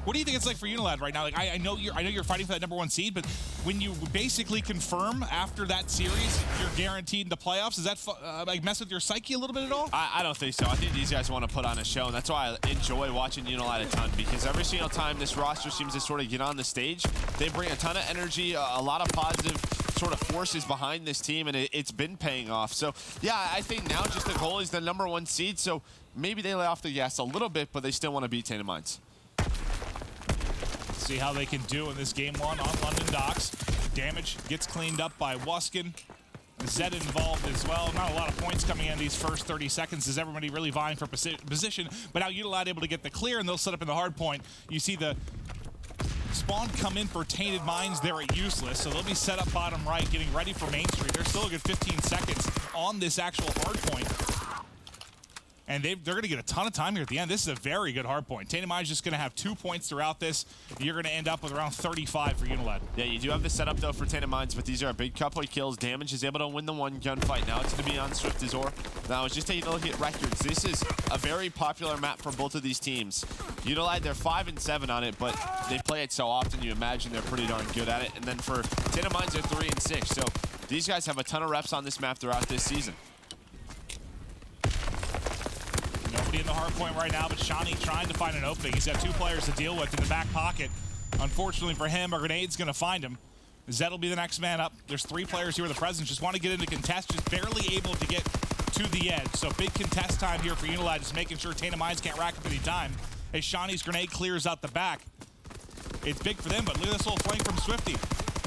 What do you think it's like for UNILAD right now? Like I know you're fighting for that #1 seed, but when you basically confirm after that series you're guaranteed into playoffs, does that like mess with your psyche a little bit at all? I don't think so. I think these guys want to put on a show, and that's why I enjoy watching UNILAD a ton, because every single time this roster seems to sort of get on the stage, they bring a ton of energy, a lot of positive sort of forces behind this team, and it's been paying off. So yeah, I think now just the goal is the #1 seed, so maybe they lay off the gas a little bit, but they still want to beat Tainted Minds. See how they can do in this game 1 on London Docks. Damage gets cleaned up by Wuskin. Zed involved as well. Not a lot of points coming in these first 30 seconds as everybody really vying for position, but now UNILAD able to get the clear, and they'll set up in the hard point. You see the spawn come in for Tainted Minds there at Useless, so they'll be set up bottom right, getting ready for Main Street. There's still a good 15 seconds on this actual hard point. And they're going to get a ton of time here at the end. This is a very good hard point. Tainted Minds just going to have 2 points throughout this. You're going to end up with around 35 for UNILAD. Yeah, you do have the setup, though, for Tainted Minds, but these are a big couple of kills. Damage is able to win the 1 gunfight. Now it's going to be on Swiftazor. Now, I was just taking a look at records. This is a very popular map for both of these teams. UNILAD, they're 5 and 7 on it, but they play it so often, you imagine they're pretty darn good at it. And then for Tainted Minds, they're 3 and 6. So these guys have a ton of reps on this map throughout this season. Nobody in the hard point right now, but Shawnee trying to find an opening. He's got 2 players to deal with in the back pocket. Unfortunately for him, a grenade's going to find him. Zed will be the next man up. There's 3 players here with the presence. Just want to get into contest, just barely able to get to the edge. So big contest time here for UNILAD, just making sure Tainted Minds can't rack up any time as Shawnee's grenade clears out the back. It's big for them, but look at this little flank from Swifty.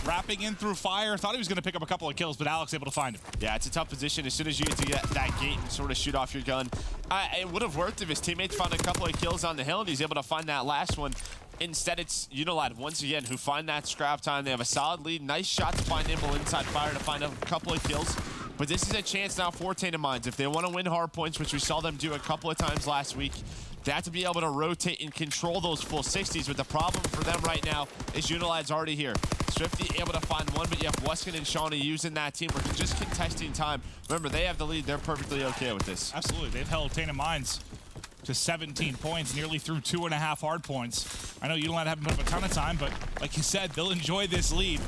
Wrapping in through fire. Thought he was going to pick up a couple of kills, but Alex able to find him. Yeah, it's a tough position. As soon as you get to get that gate and sort of shoot off your gun, it would have worked if his teammates found a couple of kills on the hill and he's able to find that last one. Instead, it's UNILAD once again who find that scrap time. They have a solid lead. Nice shot to find Nimble inside fire to find a couple of kills. But this is a chance now for Tainted Minds. If they want to win hard points, which we saw them do a couple of times last week, they have to be able to rotate and control those full 60s. But the problem for them right now is UNILAD's already here. Swifty able to find one, but you have Wuskin and Shawnee using that team. We're just contesting time. Remember, they have the lead. They're perfectly okay with this. Absolutely. They've held Tainted Minds to 17 points, nearly through 2.5 hard points. I know UNILAD haven't put up a ton of time, but like you said, they'll enjoy this lead.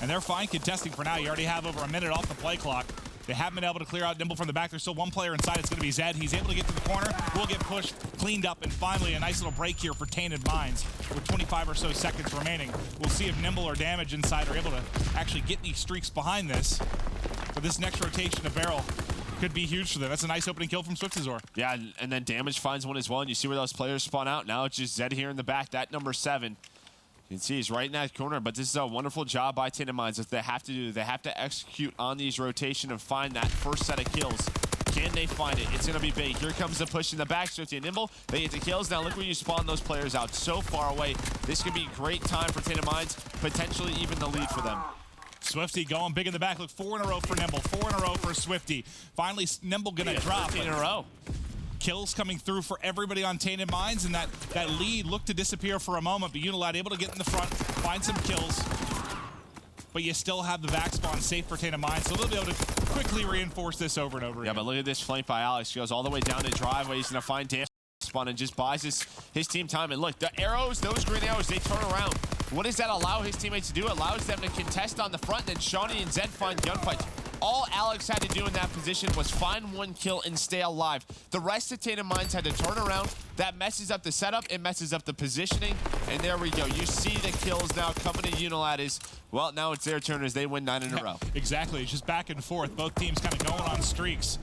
And they're fine contesting for now. You already have over a minute off the play clock. They haven't been able to clear out Nimble from the back. There's still 1 player inside. It's going to be Zed. He's able to get to the corner. Will get pushed, cleaned up, and finally a nice little break here for Tainted Minds with 25 or so seconds remaining. We'll see if Nimble or Damage inside are able to actually get these streaks behind this. But this next rotation of Barrel could be huge for them. That's a nice opening kill from Swiftazor. Yeah, and then Damage finds one as well, and you see where those players spawn out. Now it's just Zed here in the back, that number 7. You can see he's right in that corner, but this is a wonderful job by Tainted Minds. That they have to do, they have to execute on these rotation and find that first set of kills. Can they find it? It's going to be big. Here comes the push in the back. Swifty and Nimble, they get the kills. Now look where you spawn those players out so far away. This could be great time for Tainted Minds, potentially even the lead for them. Swifty going big in the back. Look, 4 in a row for Nimble, 4 in a row for Swifty. Finally, Nimble going to drop. 15 in a row. Kills coming through for everybody on Tainted Minds, and that lead looked to disappear for a moment, but UNILAD able to get in the front, find some kills, but you still have the back spawn safe for Tainted Minds, so they'll be able to quickly reinforce this over and over again. Yeah, but look at this flank by Alex. He goes all the way down the driveway. He's going to find Damage spawn and just buys his team time. And look, the arrows, those green arrows, they turn around. What does that allow his teammates to do? It allows them to contest on the front, and then Shawnee and Zed find gunfights. All Alex had to do in that position was find 1 kill and stay alive. The rest of Tainted Minds had to turn around. That messes up the setup. It messes up the positioning. And there we go. You see the kills now coming to UNILAD. Well, now it's their turn as they win 9 in a row. Exactly. It's just back and forth. Both teams kind of going on streaks.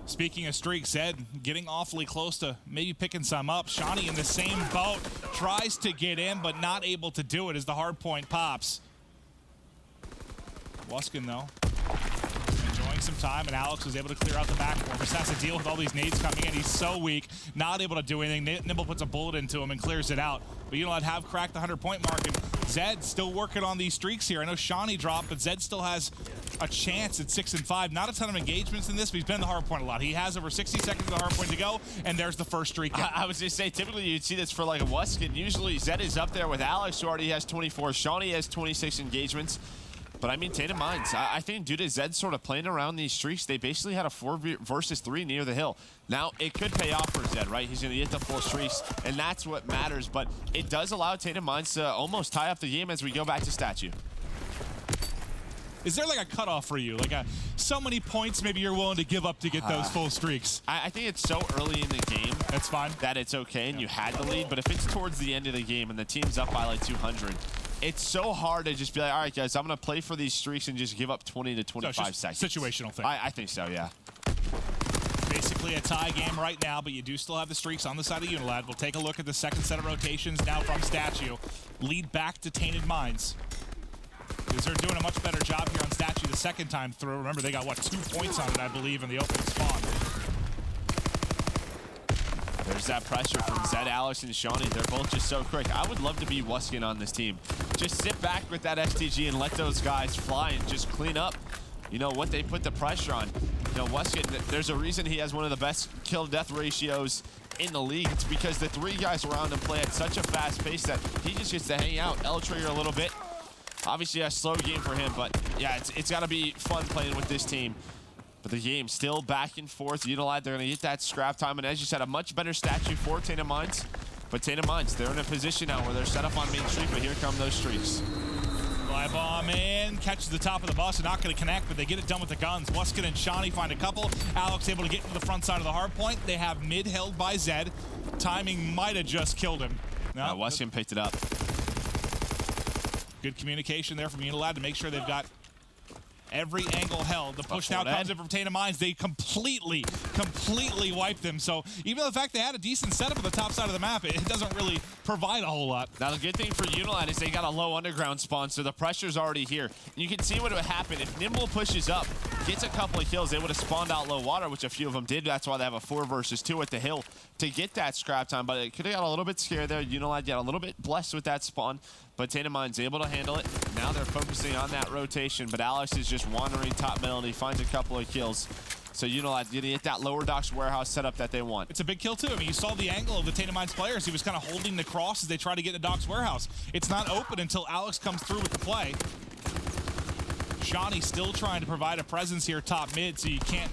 Speaking of streaks, Zed getting awfully close to maybe picking some up. Shawnee in the same boat. Tries to get in, but not able to do it as the hard point pops. Wuskin, though, enjoying some time, and Alex was able to clear out the back for him. Just has to deal with all these nades coming in. He's so weak, not able to do anything. Nimble puts a bullet into him and clears it out. But UNILAD have cracked the 100-point mark, and Zed still working on these streaks here. I know Shawnee dropped, but Zed still has a chance at 6 and 5. Not a ton of engagements in this, but he's been in the hard point a lot. He has over 60 seconds of the hard point to go, and there's the first streak. I was going to say, typically you'd see this for like a Wuskin. Usually Zed is up there with Alex, who already has 24. Shawnee has 26 engagements. But I mean, Tainted Minds, I think due to Zed sort of playing around these streaks, they basically had a 4 versus 3 near the hill. Now, it could pay off for Zed, right? He's going to get the full streaks, and that's what matters. But it does allow Tainted Minds to almost tie up the game as we go back to Statue. Is there like a cutoff for you? Like so many points maybe you're willing to give up to get those full streaks? I think it's so early in the game. That's fine. That it's okay, and you had the lead. But if it's towards the end of the game and the team's up by like 200, it's so hard to just be like, all right, guys, I'm going to play for these streaks and just give up 20 to 25 seconds. Situational thing. I think so, yeah. Basically a tie game right now, but you do still have the streaks on the side of UNILAD. We'll take a look at the second set of rotations now from Statue. Lead back to Tainted Minds. Because they're doing a much better job here on Statue the second time through. Remember, they got, what, 2 points on it, I believe, in the opening spawn. There's that pressure from Zed, Alex, and Shawnee. They're both just so quick. I would love to be Wuskin on this team. Just sit back with that STG and let those guys fly and just clean up, you know, what they put the pressure on. You know, Wuskin, there's a reason he has one of the best kill-to-death ratios in the league. It's because the 3 guys around him play at such a fast pace that he just gets to hang out, L-trigger a little bit. Obviously a slow game for him, but yeah, it's got to be fun playing with this team. But the game still back and forth. UNILAD, they're going to get that scrap time. And as you said, a much better Statue for Tainted Minds. But Tainted Minds, they're in a position now where they're set up on main street, but here come those streaks. Fly bomb in, catches the top of the bus and not going to connect, but they get it done with the guns. Wuskin and Shawnee find a couple. Alex able to get to the front side of the hard point. They have mid held by Zed. Timing might have just killed him. No, Wuskin picked it up. Good communication there from UNILAD to make sure they've got every angle held. The push now comes in from Tainted Minds. They completely wiped them. So even though the fact they had a decent setup on the top side of the map, it doesn't really provide a whole lot. Now the good thing for UNILAD is they got a low underground spawn, so the pressure's already here. You can see what would happen if Nimble pushes up, gets a couple of kills. They would have spawned out low water, which a few of them did. That's why they have a 4 versus 2 at the hill to get that scrap time. But it could have got a little bit scared there. UNILAD got a little bit blessed with that spawn, but Tainted Minds able to handle it. Now they're focusing on that rotation, but Alex is just wandering top middle, and he finds a couple of kills. So UNILAD gonna get that lower docks warehouse setup that they want. It's a big kill too. I mean, you saw the angle of the Tainted Minds players. He was kind of holding the cross as they try to get the docks warehouse. It's not open until Alex comes through with the play. Shawnee still trying to provide a presence here top mid, so you can't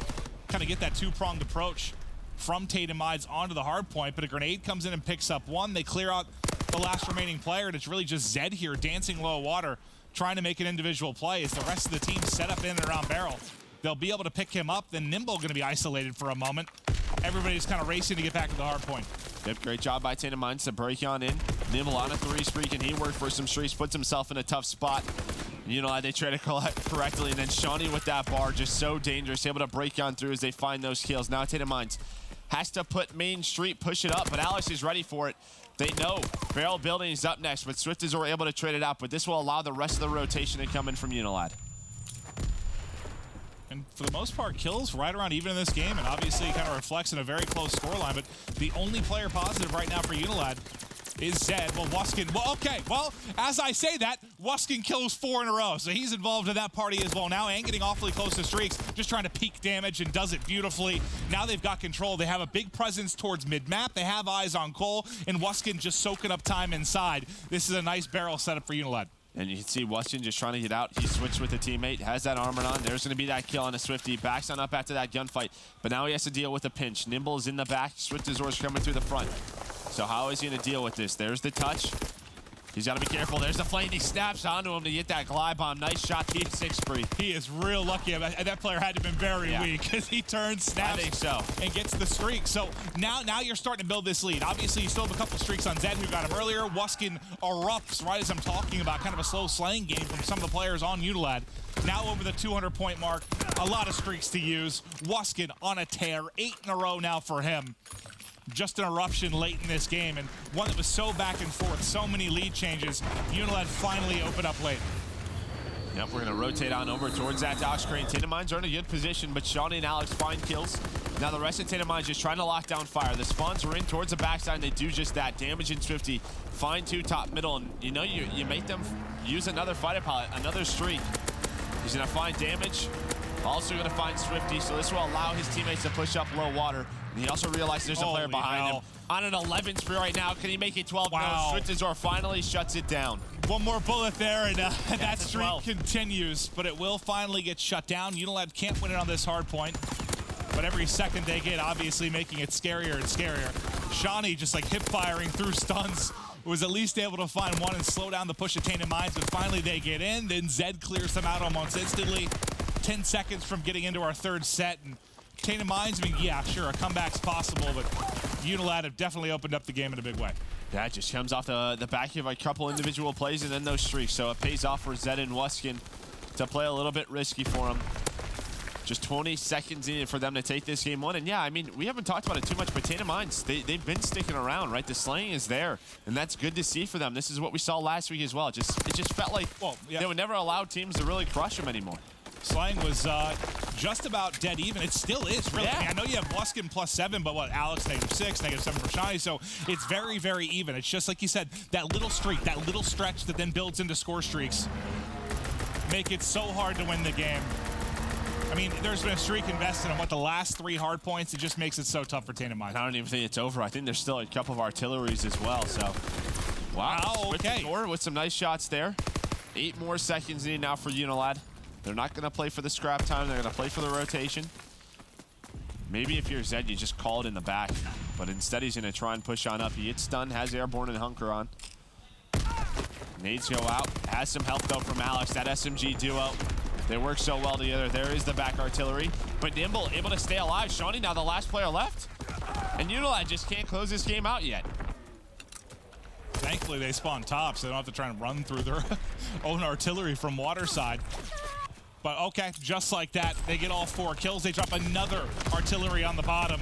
kind of get that 2-pronged approach from Tainted Minds onto the hard point, but a grenade comes in and picks up one. They clear out the last remaining player, and it's really just Zed here dancing low water, trying to make an individual play as the rest of the team set up in and around barrel. They'll be able to pick him up, then Nimble going to be isolated for a moment. Everybody's kind of racing to get back to the hard point. Yep, great job by Tainted Minds to break on in. Nimble on a 3 streak, and he worked for some streaks, puts himself in a tough spot. You know, they try to collect correctly, and then Shawnee with that bar, just so dangerous, able to break on through as they find those kills. Now Tainted Minds has to put main street, push it up, but Alex is ready for it. They know barrel building is up next, but Swift is able to trade it out, but this will allow the rest of the rotation to come in from UNILAD. And for the most part, kills right around even in this game, and obviously it kind of reflects in a very close scoreline, but the only player positive right now for UNILAD is Zed. Well, Wuskin, well, okay, well, as I say that, Wuskin kills 4 in a row, so he's involved in that party as well now, and getting awfully close to streaks, just trying to peak damage and does it beautifully. Now they've got control. They have a big presence towards mid-map. They have eyes on Cole, and Wuskin just soaking up time inside. This is a nice barrel setup for UNILAD. And you can see Wuskin just trying to get out. He switched with a teammate, has that armor on. There's going to be that kill on a Swifty. Backs on up after that gunfight. But now he has to deal with a pinch. Nimble is in the back. Swift Azor's coming through the front. So how is he going to deal with this? There's the touch. He's got to be careful. There's the flame. He snaps onto him to get that glide bomb. Nice shot. He's 6 free. He is real lucky. That player had to have been very weak because he turns, snaps, I think so, and gets the streak. So now you're starting to build this lead. Obviously, you still have a couple streaks on Zed who got him earlier. Wuskin erupts right as I'm talking about, kind of a slow slaying game from some of the players on UNILAD. Now over the 200-point mark. A lot of streaks to use. Wuskin on a tear. 8 in a row now for him. Just an eruption late in this game, and one that was so back and forth, so many lead changes. UNILAD finally opened up late. Yep, we're going to rotate on over towards that dock screen. Tainted Minds are in a good position, but Shawnee and Alex find kills. Now the rest of Tainted Minds just trying to lock down fire. The spawns are in towards the backside, and they do just that. Damage in Swifty. Find 2 top middle, and you know you make them use another fighter pilot, another streak. He's going to find damage. Also going to find Swifty, so this will allow his teammates to push up low water. And he also realized there's a player behind him. On an 11 spree right now. Can he make it 12? Wow. No, Swiftzor finally shuts it down. One more bullet there, and that streak continues, but it will finally get shut down. UNILAD can't win it on this hard point, but every second they get, obviously making it scarier and scarier. Shawnee just like hip firing through stuns, was at least able to find one and slow down the push of Tainted Minds, but finally they get in. Then Zed clears them out almost instantly. 10 seconds from getting into our third set, and Tainted Minds, I mean, yeah, sure, a comeback's possible, but UNILAD have definitely opened up the game in a big way. That just comes off the back of a couple individual plays and then those streaks, so it pays off for Zed and Wuskin to play a little bit risky for him. Just 20 seconds in for them to take this game one. And yeah, I mean, we haven't talked about it too much, but Tainted Minds, they've been sticking around, right? The slaying is there, and that's good to see for them. This is what we saw last week as well. It just felt like they would never allow teams to really crush them anymore. Slaying was just about dead even. It still is, really. Yeah. I mean, I know you have Wuskin +7, but what, Alex -6, -7 for Shawnee, so it's very, very even. It's just like you said, that little streak, that little stretch that then builds into score streaks make it so hard to win the game. I mean, there's been a streak invested in the last 3 hard points. It just makes it so tough for Tainted Minds. I don't even think it's over. I think there's still a couple of artilleries as well, so. Wow, okay. With some nice shots there. 8 more seconds in now for UNILAD. They're not going to play for the scrap time. They're going to play for the rotation. Maybe if you're Zed, you just call it in the back. But instead, he's going to try and push on up. He gets stunned, has Airborne and Hunker on. Nades go out. Has some help, though, from Alex. That SMG duo, they work so well together. There is the back artillery. But Nimble able to stay alive. Shawnee now the last player left. And UNILAD just can't close this game out yet. Thankfully, they spawn top, so they don't have to try and run through their own artillery from water side. But okay, just like that, they get all 4 kills. They drop another artillery on the bottom.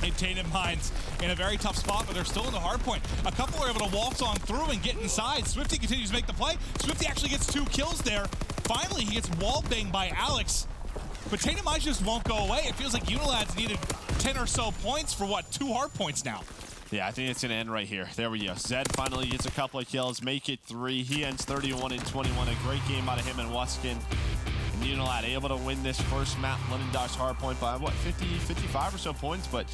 And Tainted Minds in a very tough spot, but they're still in the hard point. A couple are able to waltz on through and get inside. Swifty continues to make the play. Swifty actually gets 2 kills there. Finally, he gets wall banged by Alex. But Tainted Minds just won't go away. It feels like UNILAD's needed 10 or so points for what, 2 hard points now. Yeah, I think it's going to end right here. There we go. Zed finally gets a couple of kills, make it 3. He ends 31 and 21. A great game out of him and Wuskin. And UNILAD able to win this first map, London Docks hardpoint by, what, 50, 55 or so points? But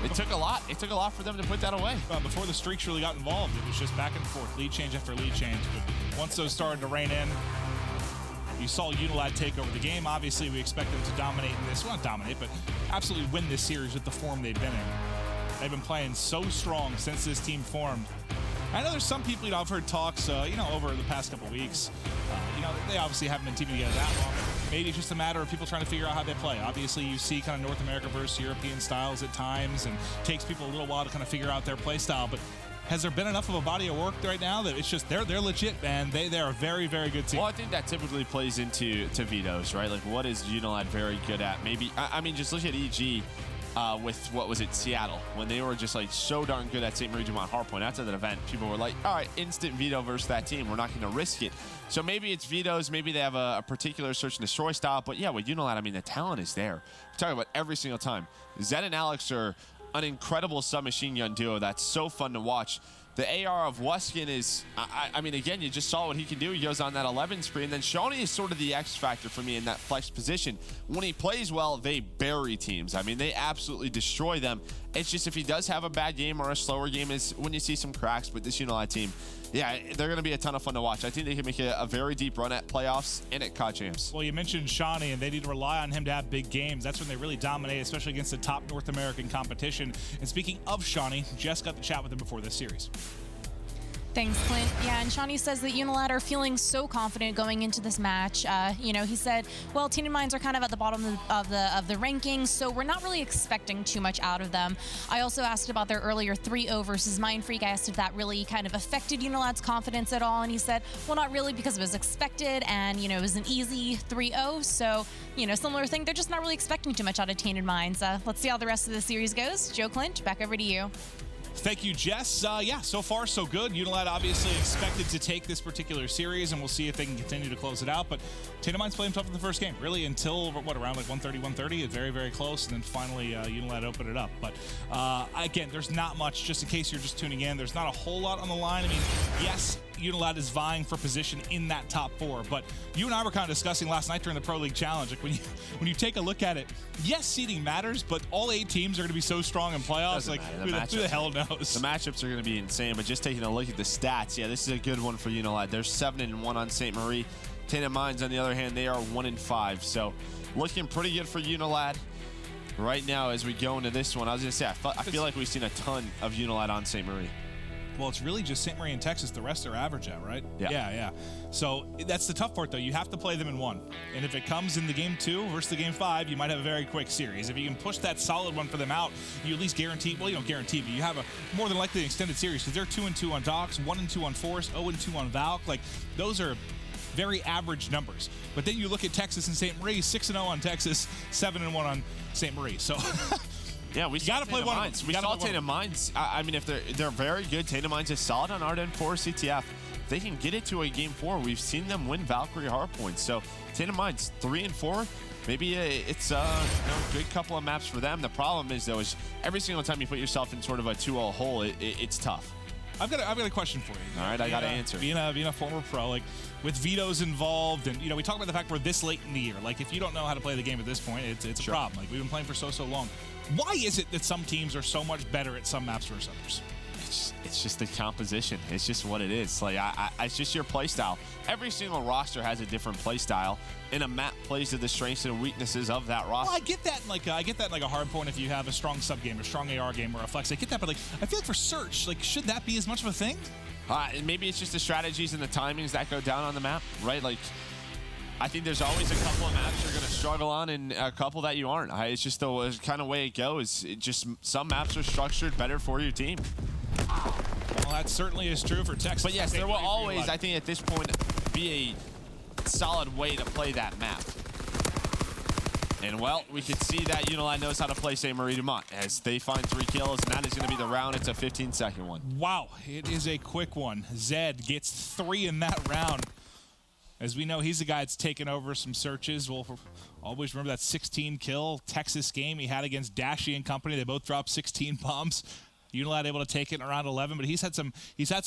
it took a lot. It took a lot for them to put that away. Before the streaks really got involved, it was just back and forth, lead change after lead change. But once those started to rain in, you saw UNILAD take over the game. Obviously, we expect them to dominate in this. Well, not dominate, but absolutely win this series with the form they've been in. They've been playing so strong since this team formed. I know there's some people, I've heard talks, over the past couple weeks. They obviously haven't been teaming together that long. Maybe it's just a matter of people trying to figure out how they play. Obviously, you see kind of North America versus European styles at times, and it takes people a little while to kind of figure out their play style. But has there been enough of a body of work right now that it's just they're legit, man? They're a very, very good team. Well, I think that typically plays into vetoes, right? Like, what is UNILAD very good at? Maybe, I mean, just look at EG. With, what was it, Seattle, when they were just like so darn good at St. Marie Dumont hardpoint. After that event, people were like, all right, instant veto versus that team. We're not going to risk it. So maybe it's vetoes. Maybe they have a particular search and destroy style. But yeah, with UNILAD, I mean, the talent is there. We're talking about every single time. Zed and Alex are an incredible submachine gun duo that's so fun to watch. The AR of Wuskin is, I mean, again, you just saw what he can do. He goes on that 11 spree, and then Shawnee is sort of the X factor for me in that flex position. When he plays well, they bury teams. I mean, they absolutely destroy them. It's just if he does have a bad game or a slower game is when you see some cracks. But this UNILAD team, yeah, they're going to be a ton of fun to watch. I think they can make a very deep run at playoffs and at COD champs. Well, you mentioned Shawnee, and they need to rely on him to have big games. That's when they really dominate, especially against the top North American competition. And speaking of Shawnee, Jess got to chat with him before this series. Thanks, Clint. Yeah, and Shawnee says that UNILAD are feeling so confident going into this match. He said, well, Tainted Minds are kind of at the bottom of the rankings, so we're not really expecting too much out of them. I also asked about their earlier 3-0 versus Mindfreak. I asked if that really kind of affected UNILAD's confidence at all, and he said, well, not really, because it was expected, and, it was an easy 3-0, so, similar thing. They're just not really expecting too much out of Tainted Minds. Let's see how the rest of the series goes. Joe, Clint, back over to you. Thank you, Jess. Yeah, so far so good. UNILAD obviously expected to take this particular series, and we'll see if they can continue to close it out. But Tainted Minds played tough in the first game, really, until, around like 130, It's very, very close, and then finally UNILAD opened it up. But again, there's not much, just in case you're just tuning in, there's not a whole lot on the line. I mean, yes, UNILAD is vying for position in that top 4. But you and I were kind of discussing last night during the Pro League Challenge, like when you take a look at it, yes, seeding matters, but all 8 teams are going to be so strong in playoffs. Like, who the hell knows? The matchups are going to be insane, but just taking a look at the stats, yeah, this is a good one for UNILAD. They're 7-1 on St. Marie. Tainted Minds, on the other hand, they are 1-5. So looking pretty good for UNILAD right now as we go into this one. I was going to say, I feel like we've seen a ton of UNILAD on St. Marie. Well, it's really just St. Marie and Texas. The rest are average at, right? Yeah. So that's the tough part, though. You have to play them in 1. And if it comes in the game 2 versus the game 5, you might have a very quick series. If you can push that solid one for them out, you at least guarantee, well, you don't guarantee, but you have a more than likely an extended series because they're 2-2 on Docks, 1-2 on Forest, 0-2 on Valk. Like, those are very average numbers. But then you look at Texas and St. Marie, 6-0 on Texas, 7-1 on St. Marie. So... Yeah, we got to play one. We saw Tainted Minds. I mean, if they're very good, Tainted Minds is solid on Arden 4 CTF. If they can get it to a game 4, we've seen them win Valkyrie Hardpoint. So Tainted Minds 3-4. Maybe it's a good couple of maps for them. The problem is, though, is every single time you put yourself in sort of a 2-0 hole, it's tough. I've got a question for you. All right, I got to answer. Being a former pro, like with vetoes involved, and we talk about the fact we're this late in the year. Like if you don't know how to play the game at this point, it's a problem. Like we've been playing for so long. Why is it that some teams are so much better at some maps versus others? It's just the composition. It's just what it is. Like it's just your play style. Every single roster has a different play style, and a map plays to the strengths and weaknesses of that roster. Well, I get that in like a hard point if you have a strong sub game, or strong AR game, or a flex. I get that, but like I feel like for search, like should that be as much of a thing? Maybe it's just the strategies and the timings that go down on the map, right? Like I think there's always a couple of maps you're going to struggle on and a couple that you aren't. It's just the kind of way it goes. Some maps are structured better for your team. Well, that certainly is true for Texas. But yes, there will always, I think at this point, be a solid way to play that map. And, well, we can see that UNILAD knows how to play St. Marie Dumont as they find 3 kills, and that is going to be the round. It's a 15-second one. Wow, it is a quick one. Zed gets 3 in that round. As we know, he's the guy that's taken over some searches. We'll always remember that 16-kill Texas game he had against Dashy and company. They both dropped 16 bombs. UNILAD able to take it in around 11, but he's had some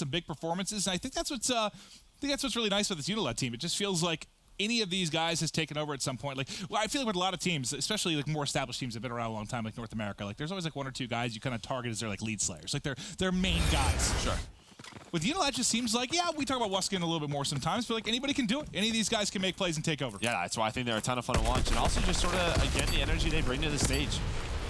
big performances, and I think that's what's really nice with this UNILAD team. It just feels like any of these guys has taken over at some point. Like, well, I feel like with a lot of teams, especially like more established teams that have been around a long time, like North America, like there's always like 1 or 2 guys you kind of target as their like lead slayers, like they're main guys. Sure. With UNILAD, it just seems like, yeah, we talk about Wuskin a little bit more sometimes, but like anybody can do it. Any of these guys can make plays and take over. Yeah, that's why I think they're a ton of fun to watch. And also just sort of, again, the energy they bring to the stage.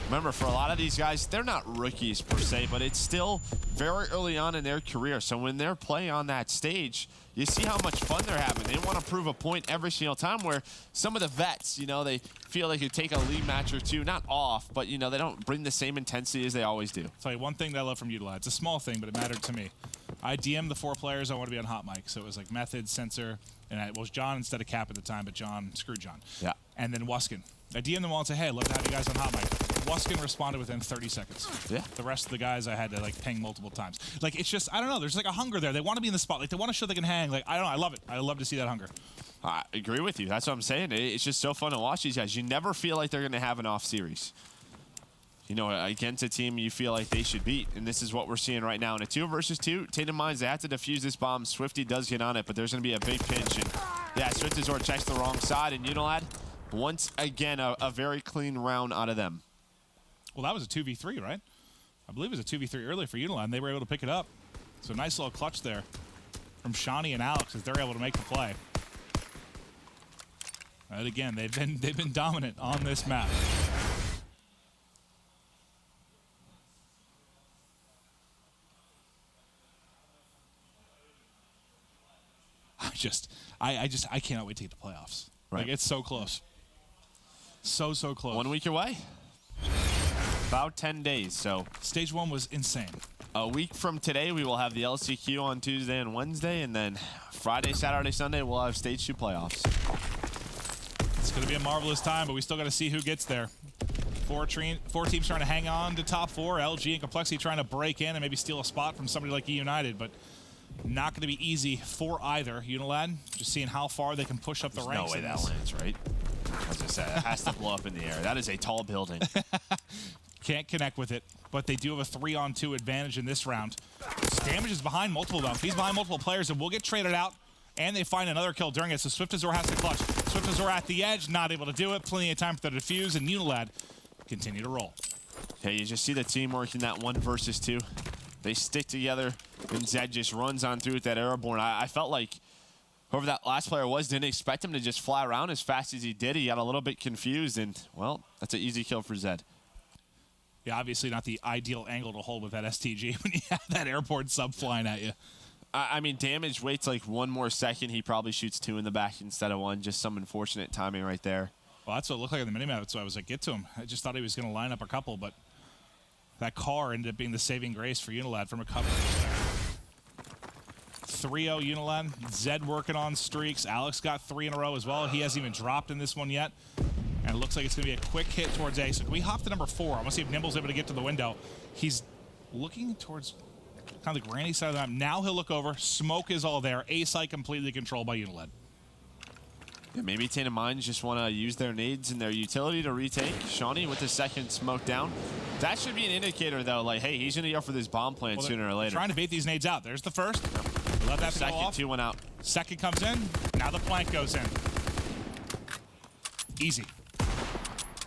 Remember, for a lot of these guys, they're not rookies per se, but it's still very early on in their career. So when they're playing on that stage, you see how much fun they're having. They want to prove a point every single time, where some of the vets, they feel they could take a league match or 2, not off, but, they don't bring the same intensity as they always do. I'll tell you one thing that I love from UNILAD. It's a small thing, but it mattered to me. I DM'd the 4 players I want to be on hot mic. So it was like Method, Sensor, and it was John instead of Cap at the time, but screw John. Yeah. And then Wuskin. I DM'd them all and said, hey, I'd love to have you guys on hot mic. Wuskin responded within 30 seconds. Yeah. The rest of the guys I had to like ping multiple times. Like it's just, I don't know, there's like a hunger there. They want to be in the spot. Like they want to show they can hang. Like I don't know, I love it. I love to see that hunger. I agree with you. That's what I'm saying. It's just so fun to watch these guys. You never feel like they're going to have an off series. Against a team you feel like they should beat. And this is what we're seeing right now. In a 2 versus 2, Tainted Minds, they have to defuse this bomb. Swifty does get on it, but there's going to be a big pinch. And yeah, Swiftzor checks the wrong side. And UNILAD, once again, a very clean round out of them. Well, that was a 2v3, right? I believe it was a 2v3 earlier for UNILAD, and they were able to pick it up. So nice little clutch there from Shawnee and Alex as they're able to make the play. And again, they've been dominant on this map. I cannot wait to get to playoffs. Right. Like it's so close. So close. 1 week away. About 10 days, so. Stage 1 was insane. A week from today, we will have the LCQ on Tuesday and Wednesday, and then Friday, Saturday, Sunday, we'll have Stage 2 playoffs. It's going to be a marvelous time, but we still got to see who gets there. 4 teams trying to hang on to top 4. LG and Complexity trying to break in and maybe steal a spot from somebody like United, but not going to be easy for either. UNILAD, just seeing how far they can push up the ranks. No way that lands, right? As I said, it has to blow up in the air. That is a tall building. Can't connect with it. but they do have a 3-on-2 advantage in this round. Damage is behind multiple, though. He's behind multiple players, and will get traded out, and they find another kill during it, so Swift Azor has to clutch. Swift Azor at the edge, not able to do it. Plenty of time for the defuse, and UNILAD continue to roll. Yeah, you just see the teamwork in that 1 versus 2. They stick together, and Zed just runs on through with that airborne. I felt like whoever that last player was didn't expect him to just fly around as fast as he did. He got a little bit confused, and, well, that's an easy kill for Zed. Yeah, obviously not the ideal angle to hold with that STG when you have that airborne sub flying at you. I mean, Damage waits like 1 more second. He probably shoots 2 in the back instead of 1. Just some unfortunate timing right there. Well, that's what it looked like on the minimap, so I was like, get to him. I just thought he was going to line up a couple, but that car ended up being the saving grace for UNILAD from a cover. 3-0 UNILAD. Zed working on streaks. Alex got 3 in a row as well. He hasn't even dropped in this one yet. And it looks like it's going to be a quick hit towards A. So can we hop to number 4? I want to see if Nimble's able to get to the window. He's looking towards kind of the granny side of the map. Now he'll look over. Smoke is all there. A site completely controlled by UNILAD. Yeah, maybe Tainted Minds just want to use their nades and their utility to retake. Shawnee with the second smoke down. That should be an indicator, though, like, hey, he's going to go for this bomb plant sooner or later. Trying to bait these nades out. There's the first. Let that go off. Second, 2 went out. Second comes in. Now the plank goes in. Easy.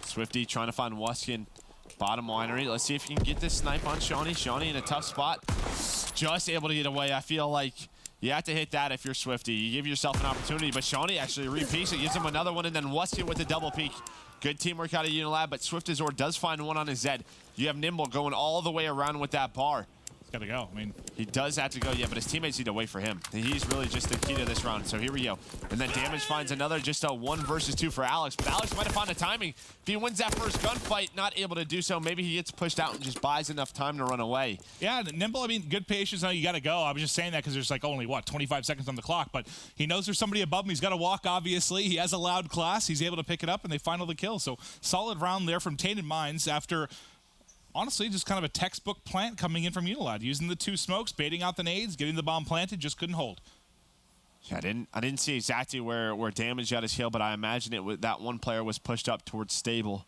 Swifty trying to find Wuskin. Bottom winery. Let's see if he can get this snipe on Shawnee. Shawnee in a tough spot. Just able to get away. I feel like you have to hit that if you're Swifty. You give yourself an opportunity, but Shawnee actually repeats it, gives him another one, and then Wuskin with a double peek. Good teamwork out of UNILAD, but Swift Azor does find one on his Zed. You have Nimble going all the way around with that bar. He's got to go. I mean, he does have to go, yeah, but his teammates need to wait for him. He's really just the key to this round. So here we go. And then Damage finds another, just a 1 versus 2 for Alex. But Alex might have found the timing. If he wins that first gunfight, not able to do so, maybe he gets pushed out and just buys enough time to run away. Yeah, Nimble, I mean, good patience. Now you got to go. I was just saying that because there's like only, what, 25 seconds on the clock. But he knows there's somebody above him. He's got to walk, obviously. He has a loud class. He's able to pick it up, and they find all the kills. So solid round there from Tainted Minds after, honestly, just kind of a textbook plant coming in from UNILAD, using the 2 smokes, baiting out the nades, getting the bomb planted, just couldn't hold. Yeah, I didn't see exactly where Damage got his heal, but I imagine that one player was pushed up towards stable.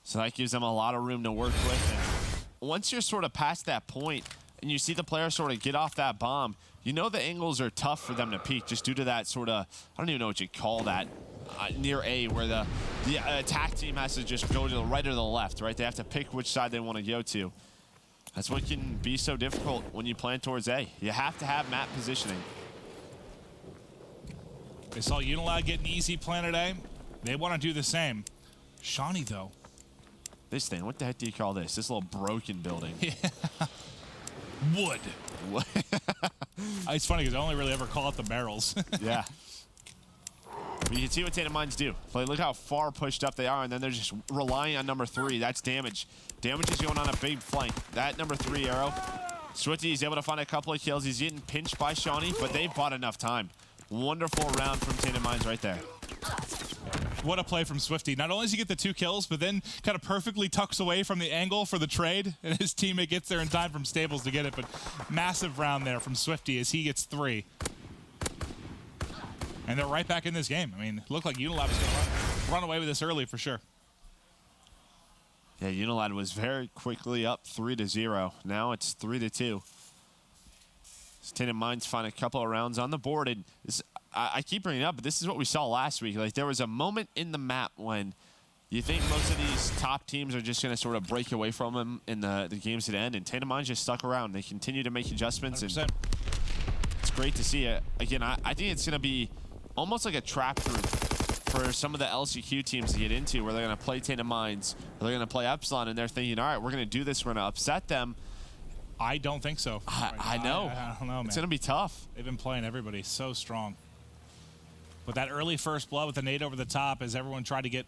So that gives them a lot of room to work with. And once you're sort of past that point and you see the player sort of get off that bomb, you know the angles are tough for them to peek just due to that sort of, I don't even know what you call that, near A, where the attack team has to just go to the right or the left, right? They have to pick which side they want to go to. That's what can be so difficult when you plan towards A. You have to have map positioning. They saw UNILAD get an easy plan at A. They want to do the same. Shawnee, though. This thing, what the heck do you call this? This little broken building. Yeah. Wood. It's funny because I only really ever call it the barrels. Yeah. But you can see what Tainted Minds do. Like, look how far pushed up they are, and then they're just relying on number 3. That's Damage. Damage is going on a big flank. That number 3 arrow. Swifty is able to find a couple of kills. He's getting pinched by Shawnee, but they've bought enough time. Wonderful round from Tainted Minds right there. What a play from Swifty. Not only does he get the 2 kills, but then kind of perfectly tucks away from the angle for the trade, and his teammate gets there in time from Stables to get it. But massive round there from Swifty as he gets 3. And they're right back in this game. I mean, it looked like UNILAD was going to run away with this early for sure. Yeah, UNILAD was very quickly up 3-0. Now it's 3-2. Tainted Minds find a couple of rounds on the board. And this, I keep bringing it up, but this is what we saw last week. Like, there was a moment in the map when you think most of these top teams are just going to sort of break away from them in the games at end, and Tainted Minds just stuck around. They continue to make adjustments, 100%. and it's great to see it. Again, I think it's going to be almost like a trap group for some of the LCQ teams to get into, where they're going to play Tainted Minds, or they're going to play Epsilon, and they're thinking, all right, we're going to do this, we're going to upset them. I don't think so. I know. I don't know, man. It's going to be tough. They've been playing everybody so strong. But that early first blood with the nade over the top as everyone tried to get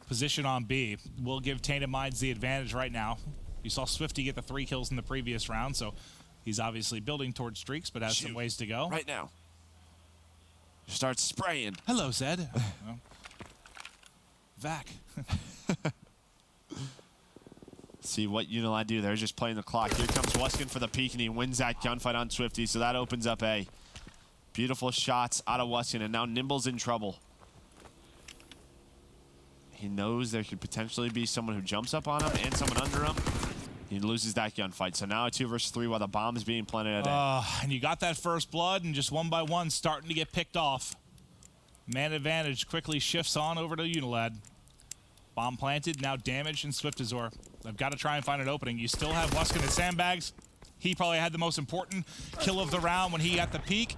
position on B will give Tainted Minds the advantage right now. You saw Swifty get the 3 kills in the previous round, so he's obviously building towards streaks, but has some ways to go. Right now. Start spraying. Hello, Zed. Well, Vac. See what UNILAD do. They're just playing the clock. Here comes Wuskin for the peek, and he wins that gunfight on Swifty, so that opens up A. Beautiful shots out of Wuskin, and now Nimble's in trouble. He knows there could potentially be someone who jumps up on him and someone under him. He loses that gunfight. So now a 2 versus 3 while the bomb is being planted at And you got that first blood, and just one by one starting to get picked off. Man advantage quickly shifts on over to UNILAD. Bomb planted, now damaged, and Swift Azor. I've got to try and find an opening. You still have Wuskin at sandbags. He probably had the most important kill of the round when he got the peak.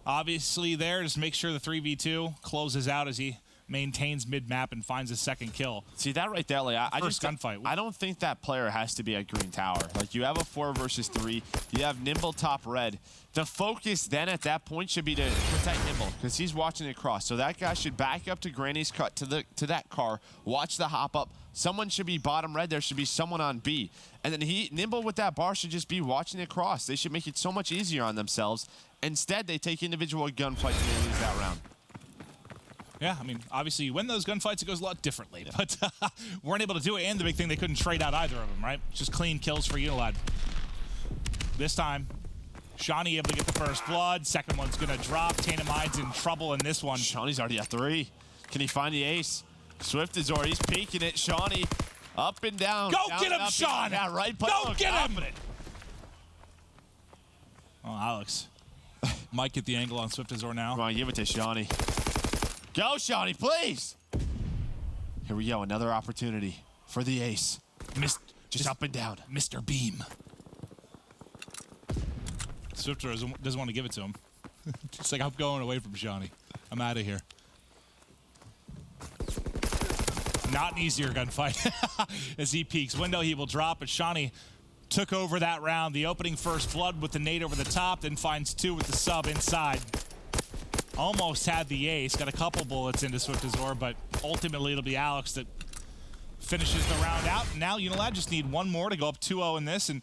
Obviously there, just make sure the 3v2 closes out as he maintains mid-map and finds a second kill. See that right there, like I First just gunfight. I don't think that player has to be at green tower. Like you have a 4 versus 3, you have Nimble top red. The focus then at that point should be to protect Nimble because he's watching it cross. So that guy should back up to Granny's cut to that car, watch the hop up. Someone should be bottom red. There should be someone on B, and then Nimble with that bar should just be watching it cross. They should make it so much easier on themselves. Instead, they take individual gunfights and they lose that round. Yeah, I mean, obviously you win those gunfights, it goes a lot differently. Yeah. But weren't able to do it, and the big thing, they couldn't trade out either of them, right? Just clean kills for UNILAD. This time, Shawnee able to get the first blood. Second one's going to drop. Tainted Mind's in trouble in this one. Shawnee's already at 3. Can he find the ace? Swift Azor, he's peeking it. Shawnee up and down. Go down get him, up, Sean! Yeah, right. Go get him! Oh, Alex might get the angle on Swift Azor now. Come on, give it to Shawnee. Go, Shawnee, please! Here we go, another opportunity for the ace. Just up and down. Mr. Beam. Swift Azor doesn't want to give it to him. It's like, I'm going away from Shawnee. I'm out of here. Not an easier gunfight as he peeks. Window he will drop, but Shawnee took over that round. The opening first blood with the nade over the top, then finds 2 with the sub inside. Almost had the ace, got a couple bullets into Swift Azor, but ultimately it'll be Alex that finishes the round out. And now UNILAD just need one more to go up 2-0 in this. And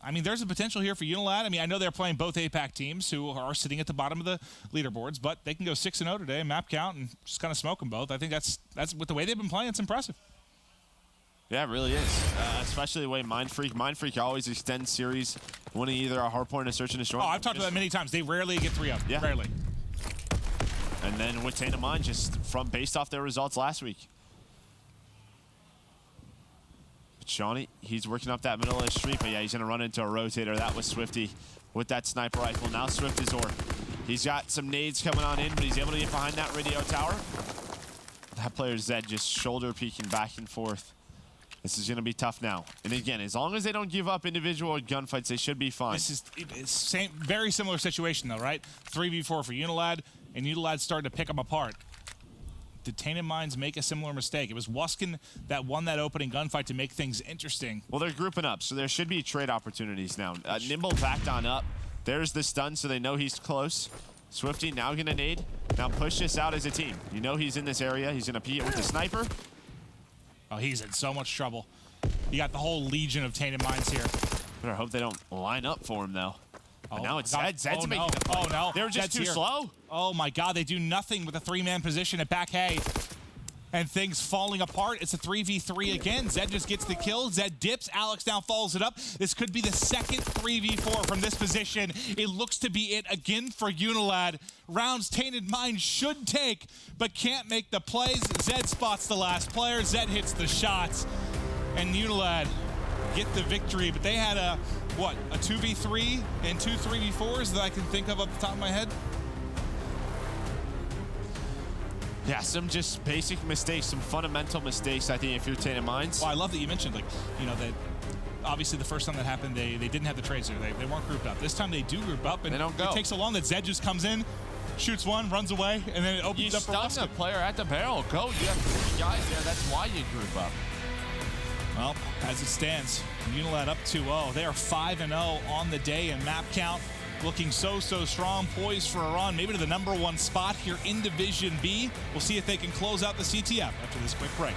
I mean, there's a potential here for UNILAD. I mean, I know they're playing both APAC teams who are sitting at the bottom of the leaderboards, but they can go 6-0 today, map count, and just kind of smoke them both. I think that's with the way they've been playing, it's impressive. Yeah, it really is. Especially the way Mind Freak always extends series, winning either a hard point or search and destroy. Oh, I've talked about that many times. They rarely get 3-0. Yeah. Rarely. And then with Tainted Mind, just based off their results last week. But Shawnee, he's working up that middle of the street, but yeah, he's gonna run into a rotator. That was Swifty with that sniper rifle. Now Swift Azor. He's got some nades coming on in, but he's able to get behind that radio tower. That player Zed just shoulder peeking back and forth. This is going to be tough now. And again, as long as they don't give up individual gunfights, they should be fine. This is very similar situation, though, right? 3v4 for UNILAD, and UNILAD started to pick them apart. Did Tainted Minds make a similar mistake? It was Wuskin that won that opening gunfight to make things interesting. Well, they're grouping up, so there should be trade opportunities now. Nimble backed on up. There's the stun, so they know he's close. Swifty now going to nade. Now push this out as a team. You know he's in this area. He's going to pee it with the sniper. Oh, he's in so much trouble. You got the whole legion of Tainted Minds here. Better hope they don't line up for him, though. Oh, now it's Zed. Zed's making the play. Oh, no. They were just too slow. Oh, my God. They do nothing with a 3-man position at back hay. And things falling apart. It's a 3v3 again. Zed just gets the kill. Zed dips. Alex now follows it up. This could be the second 3v4 from this position. It looks to be it again for UNILAD. Rounds Tainted Mind should take, but can't make the plays. Zed spots the last player. Zed hits the shots. And UNILAD get the victory. But they had a 2v3 and 2 3v4s that I can think of off the top of my head? Yeah, some just basic mistakes, some fundamental mistakes, I think, if you're Tainted Minds. Well, I love that you mentioned, like, you know, that obviously the first time that happened, they didn't have the trades there. They weren't grouped up. This time they do group up, and they don't go. It takes so long that Zed just comes in, shoots one, runs away, and then it opens up for You stun the player at the barrel. Go. You have 3 guys there. That's why you group up. Well, as it stands, UNILAD up 2-0. They are 5-0 on the day in map count. Looking so strong, poised for a run, maybe to the #1 spot here in Division B. We'll see if they can close out the CTF after this quick break.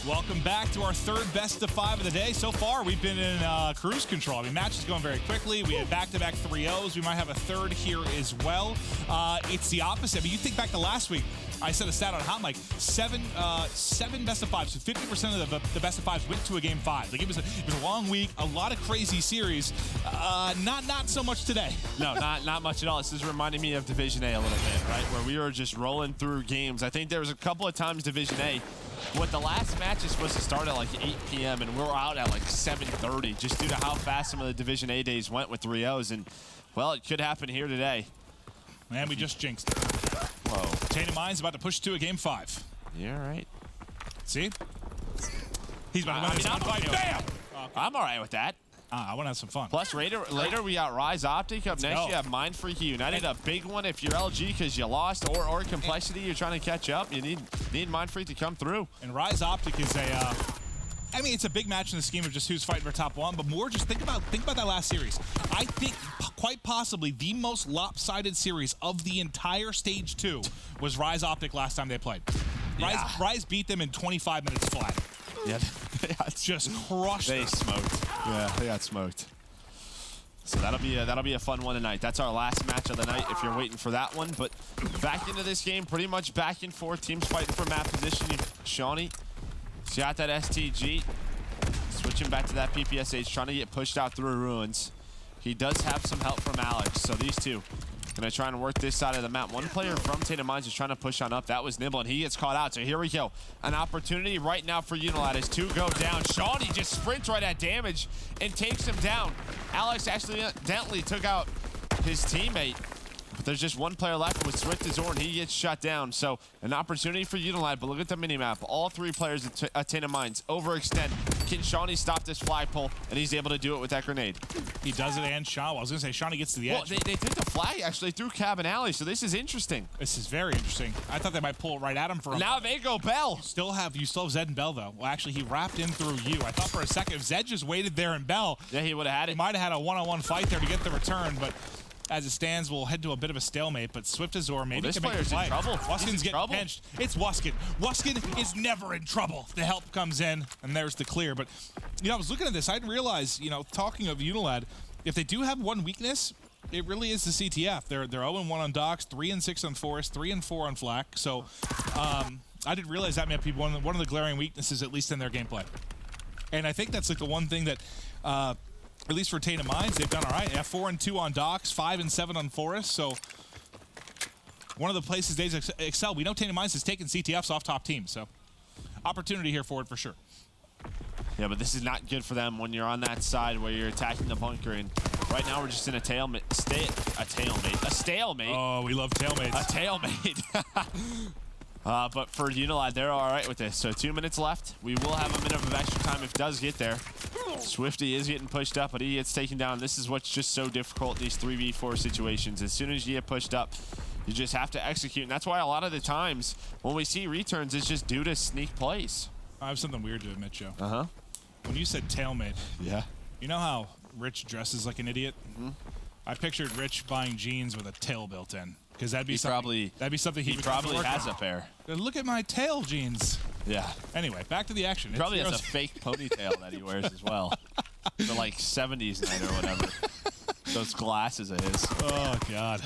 Welcome back to our third best of 5 of the day. So far, we've been in cruise control. I mean, matches going very quickly. We had back-to-back 3-0s. We might have a third here as well. It's the opposite. I mean, you think back to last week, I said a stat on Hot Mic, seven best of 5s. So 50% of the best of 5s went to a game 5. Like it was a long week, a lot of crazy series. Not so much today. No, not much at all. This is reminding me of Division A a little bit, right? Where we were just rolling through games. I think there was a couple of times Division A when the last match is supposed to start at like 8 p.m. and we're out at like 7:30 just due to how fast some of the Division A days went with 3-0s. And, well, it could happen here today. Man, we just jinxed it. Whoa. Tainted Mind's about to push to a game 5. Yeah, right. See? He's about to win this one fight. Bam! I'm all right with that. I want to have some fun. Plus, later we got Rise Optic. Up next, go. you have Mind Freak United. A big one if you're LG because you lost, or Complexity, you're trying to catch up. You need Mind Freak to come through. And Rise Optic is I mean, it's a big match in the scheme of just who's fighting for top 1, but more just think about that last series. I think quite possibly the most lopsided series of the entire Stage 2 was Rise Optic last time they played. Rise beat them in 25 minutes flat. Yeah, just crushed them. They smoked. Yeah, they got smoked. So that'll be a fun one tonight. That's our last match of the night if you're waiting for that one. But back into this game, pretty much back and forth. Teams fighting for map position. Shawnee, he's got that STG. Switching back to that PPSH, trying to get pushed out through ruins. He does have some help from Alex. So these two gonna try and work this side of the map. One player from Tainted Minds is trying to push on up. That was Nibble, and he gets caught out. So here we go. An opportunity right now for UNILAD as 2 go down. Shawnee just sprints right at damage and takes him down. Alex accidentally took out his teammate. But there's just one player left with Swift Azor, and he gets shut down. So an opportunity for UNILAD, but look at the minimap. All 3 players at Tainted Minds overextend. Can Shawnee stop this flagpole? And he's able to do it with that grenade. He does it, and Shawnee. I was going to say Shawnee gets to the edge. Well, they took the flag actually through cabin alley, so this is interesting. This is very interesting. I thought they might pull it right at him for a Now they go Bell. You still have Zed and Bell, though. Well, actually, he wrapped in through you. I thought for a second if Zed just waited there and Bell, yeah, he would have had it. He might have had a one-on-one fight there to get the return, but as it stands, we'll head to a bit of a stalemate, but Swift Azor maybe this can make the player's fight. in trouble. Wuskin's getting pinched. It's Wuskin. Wuskin is never in trouble. The help comes in, and there's the clear. But, you know, I was looking at this. I didn't realize, you know, talking of UNILAD, if they do have one weakness, it really is the CTF. They're 0-1 on docks, 3-6 on forest, 3-4 on flak. So I didn't realize that might be one of the glaring weaknesses, at least in their gameplay. And I think that's like the one thing that at least for Tainted Minds, they've done all right. They have 4-2 on docks, 5-7 on forest. So one of the places they excel. We know Tainted Minds has taken CTFs off top teams. So opportunity here for it for sure. Yeah, but this is not good for them when you're on that side where you're attacking the bunker. And right now we're just in a stalemate. A stalemate. Oh, we love tailmates. A stalemate. But for UNILAD, they're all right with this. So 2 minutes left. We will have a minute of extra time if it does get there. Swifty is getting pushed up, but he gets taken down. This is what's just so difficult in these 3v4 situations. As soon as you get pushed up, you just have to execute. And that's why a lot of the times when we see returns, it's just due to sneak plays. I have something weird to admit, Joe. Uh-huh. When you said tailmate, yeah, you know how Rich dresses like an idiot? Mm-hmm. I pictured Rich buying jeans with a tail built in. Because that'd be something he probably has a pair. Look at my tail jeans. Yeah. Anyway, back to the action. He probably has a fake ponytail that he wears as well. For like 70s night or whatever. Those glasses of his. Oh, God.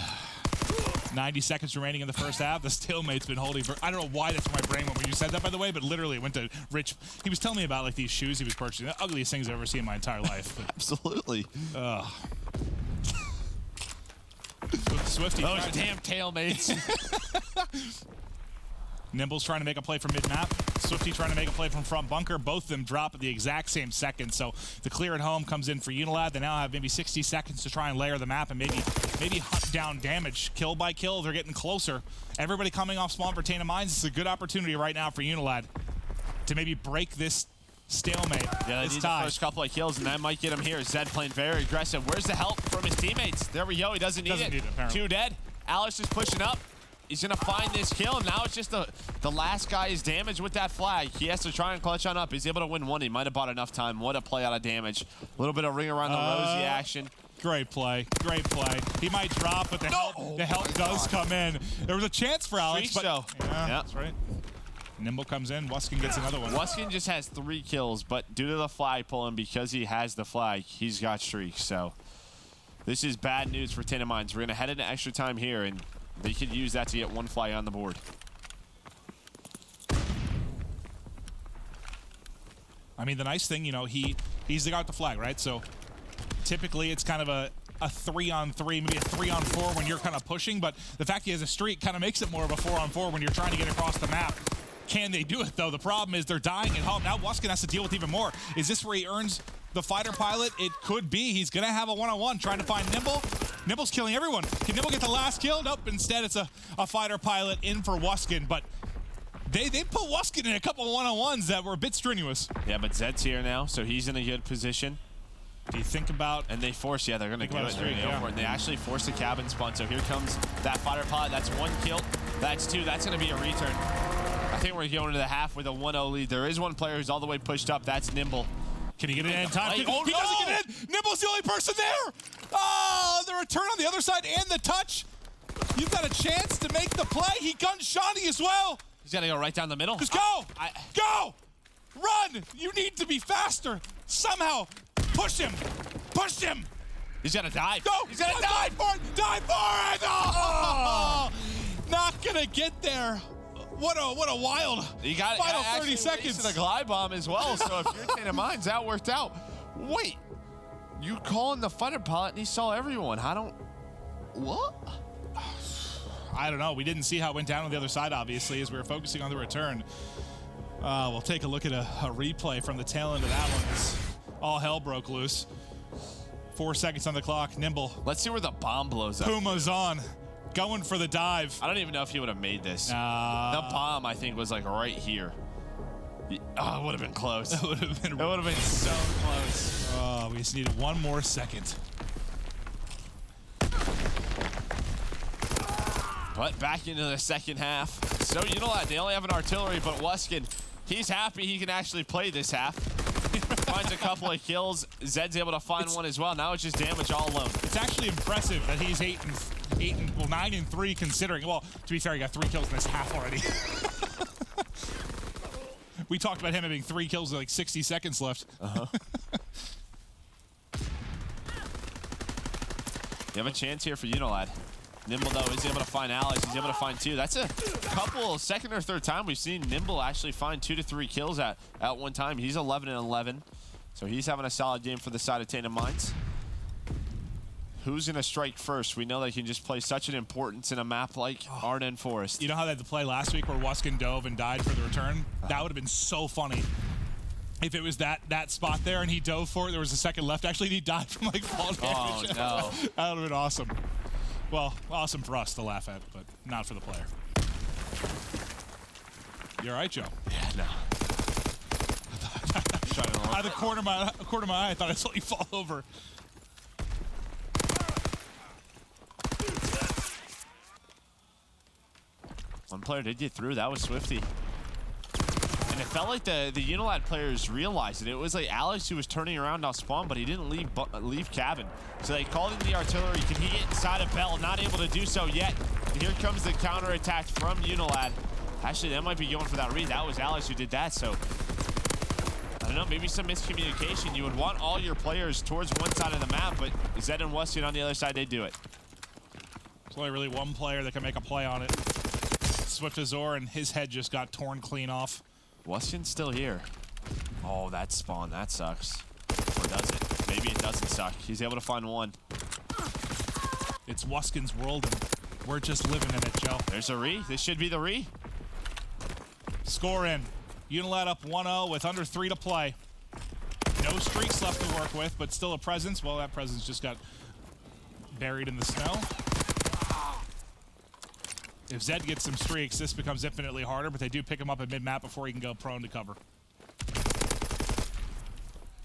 90 seconds remaining in the first half. The stalemate's been holding for... I don't know why that's where my brain went when you said that, by the way, but literally it went to Rich. He was telling me about like these shoes he was purchasing. The ugliest things I've ever seen in my entire life. But, absolutely. Swifty. Those damn tailmates. Nimble's trying to make a play from mid-map. Swifty trying to make a play from front bunker. Both of them drop at the exact same second. So the clear at home comes in for UNILAD. They now have maybe 60 seconds to try and layer the map and maybe hunt down damage. Kill by kill, they're getting closer. Everybody coming off spawn for Tainted Minds. It's a good opportunity right now for UNILAD to maybe break this stalemate. Yeah, they need the first couple of kills, and that might get him here. Zed playing very aggressive. Where's the help from his teammates? There we go. He doesn't need it. Apparently. 2 dead. Alex is pushing up. He's going to find this kill, and now it's just the last guy is damaged with that flag. He has to try and clutch on up. He's able to win one. He might have bought enough time. What a play out of damage. A little bit of ring around the rosy action. Great play. Great play. He might drop, but the help does come in. There was a chance for Alex. Freak show. Yeah, that's right. Nimble comes in. Wuskin gets another one. Wuskin just has 3 kills, but due to the flag pull and because he has the flag, he's got streaks. So this is bad news for Tainted Minds. We're going to head into extra time here, and they could use that to get 1 flag on the board. I mean, the nice thing, you know, he's the guy with the flag, right? So typically it's kind of a 3-on-3, maybe a 3-on-4 when you're kind of pushing, but the fact he has a streak kind of makes it more of a 4-on-4 when you're trying to get across the map. Can they do it, though? The problem is they're dying at home. Now Wuskin has to deal with even more. Is this where he earns the fighter pilot? It could be. He's going to have a one-on-one trying to find Nimble. Nimble's killing everyone. Can Nimble get the last kill? Nope. Instead, it's a fighter pilot in for Wuskin, but they put Wuskin in a couple of one-on-ones that were a bit strenuous. Yeah, but Zed's here now, so he's in a good position. Do you think about... And they force, yeah, they're going to do it. Yeah. They actually force the cabin spawn, so here comes that fighter pilot. That's 1 kill. That's 2. That's going to be a return. I think we're going to the half with a 1-0 lead. There is one player who's all the way pushed up. That's Nimble. Can he get it in time? He Oh, doesn't get in! Nimble's the only person there! Oh, the return on the other side and the touch. You've got a chance to make the play. He guns Shawnee as well. He's got to go right down the middle. Just go! Go! Run! You need to be faster. Somehow, push him. Push him. He's got to dive. Go! He's got to dive. For it! Dive for it! Oh! Not gonna get there. What a wild You got final 30 seconds. A glide bomb as well. So if you're Tainted Minds, that worked out. Wait, you calling the fighter pilot and he saw everyone? What? I don't know. We didn't see how it went down on the other side, obviously, as we were focusing on the return. We'll take a look at a replay from the tail end of that one as all hell broke loose. 4 seconds on the clock. Nimble. Let's see where the bomb blows up. Puma's on. Going for the dive. I don't even know if he would have made this. The bomb, I think, was like right here. Oh, it would have been close. It would have been so close. Oh, we just needed 1 more second. But back into the second half. So UNILAD, they only have an artillery, but Wuskin, he's happy he can actually play this half. Finds a couple of kills. Zed's able to find one as well. Now it's just damage all alone. It's actually impressive that he's 9 and 3 considering. Well, to be fair, he got 3 kills in this half already. We talked about him having 3 kills with like 60 seconds left. You have a chance here for UNILAD. Nimble, though, is able to find Alex. He's able to find 2. That's a couple, second or third time we've seen Nimble actually find 2 to 3 kills at one time. He's 11 and 11. So he's having a solid game for the side of Tainted Minds. Who's going to strike first? We know they can just play such an importance in a map like Arden Forest. You know how they had the play last week where Wuskin dove and died for the return? That would have been so funny. If it was that spot there and he dove for it, there was a second left. Actually, he died from like fall damage. Oh, no. That would have been awesome. Well, awesome for us to laugh at, but not for the player. You all right, Joe? Yeah, no. Out of the corner of my eye, I thought I saw you fall over. One player did get through. That was Swifty. And it felt like the UNILAD players realized it. It was like Alex who was turning around off spawn, but he didn't leave cabin. So they called in the artillery. Can he get inside of Bell? Not able to do so yet. And here comes the counterattack from UNILAD. Actually, that might be going for that read. That was Alex who did that. So I don't know, maybe some miscommunication. You would want all your players towards one side of the map, but Zed and Wuskin on the other side, they do it. There's only really one player that can make a play on it. Swift Azor, and his head just got torn clean off. Wuskin's still here. Oh, that spawn, that sucks. Or does it? Maybe it doesn't suck. He's able to find one. It's Wuskin's world, and we're just living in it, Joe. There's a re. This should be the re. Score in. UNILAD up 1-0 with under 3 to play. No streaks left to work with, but still a presence. Well, that presence just got buried in the snow. If Zed gets some streaks, this becomes infinitely harder, but they do pick him up at mid-map before he can go prone to cover.